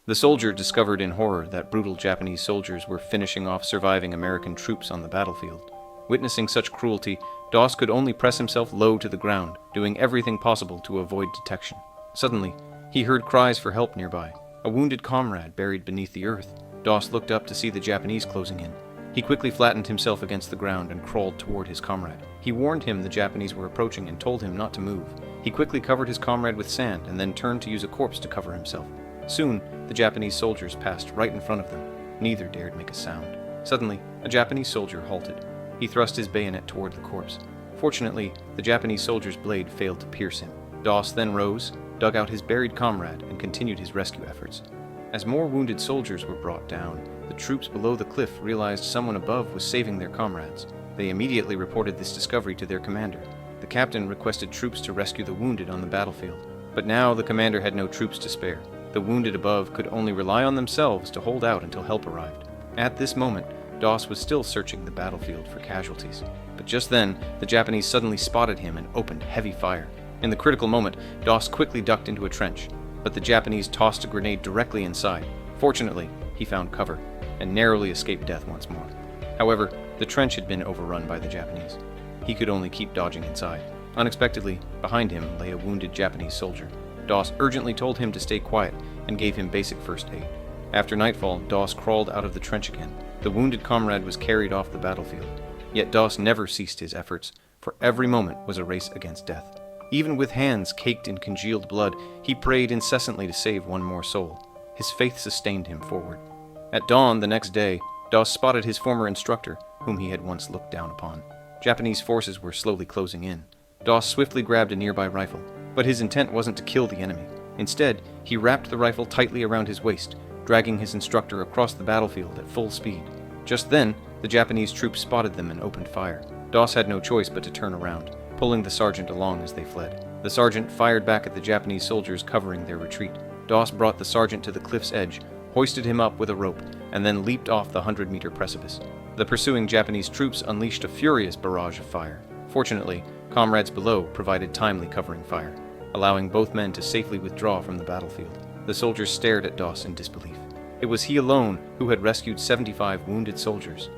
The soldier discovered in horror that brutal Japanese soldiers were finishing off surviving American troops on the battlefield. Witnessing such cruelty, Doss could only press himself low to the ground, doing everything possible to avoid detection. Suddenly, he heard cries for help nearby. A wounded comrade buried beneath the earth. Doss looked up to see the Japanese closing in. He quickly flattened himself against the ground and crawled toward his comrade. He warned him the Japanese were approaching and told him not to move. He quickly covered his comrade with sand and then turned to use a corpse to cover himself. Soon, the Japanese soldiers passed right in front of them. Neither dared make a sound. Suddenly, a Japanese soldier halted. He thrust his bayonet toward the corpse. Fortunately, the Japanese soldier's blade failed to pierce him. Doss then rose, dug out his buried comrade, and continued his rescue efforts. As more wounded soldiers were brought down, the troops below the cliff realized someone above was saving their comrades. They immediately reported this discovery to their commander. The captain requested troops to rescue the wounded on the battlefield. But now the commander had no troops to spare. The wounded above could only rely on themselves to hold out until help arrived. At this moment, Doss was still searching the battlefield for casualties. But just then, the Japanese suddenly spotted him and opened heavy fire. In the critical moment, Doss quickly ducked into a trench, but the Japanese tossed a grenade directly inside. Fortunately, he found cover, and narrowly escaped death once more. However, the trench had been overrun by the Japanese. He could only keep dodging inside. Unexpectedly, behind him lay a wounded Japanese soldier. Doss urgently told him to stay quiet and gave him basic first aid. After nightfall, Doss crawled out of the trench again. The wounded comrade was carried off the battlefield. Yet Doss never ceased his efforts, for every moment was a race against death. Even with hands caked in congealed blood, he prayed incessantly to save one more soul. His faith sustained him forward. At dawn the next day, Doss spotted his former instructor, whom he had once looked down upon. Japanese forces were slowly closing in. Doss swiftly grabbed a nearby rifle, but his intent wasn't to kill the enemy. Instead, he wrapped the rifle tightly around his waist, dragging his instructor across the battlefield at full speed. Just then, the Japanese troops spotted them and opened fire. Doss had no choice but to turn around, pulling the sergeant along as they fled. The sergeant fired back at the Japanese soldiers covering their retreat. Doss brought the sergeant to the cliff's edge, hoisted him up with a rope, and then leaped off the 100-meter precipice. The pursuing Japanese troops unleashed a furious barrage of fire. Fortunately, comrades below provided timely covering fire, allowing both men to safely withdraw from the battlefield. The soldiers stared at Doss in disbelief. It was he alone who had rescued 75 wounded soldiers.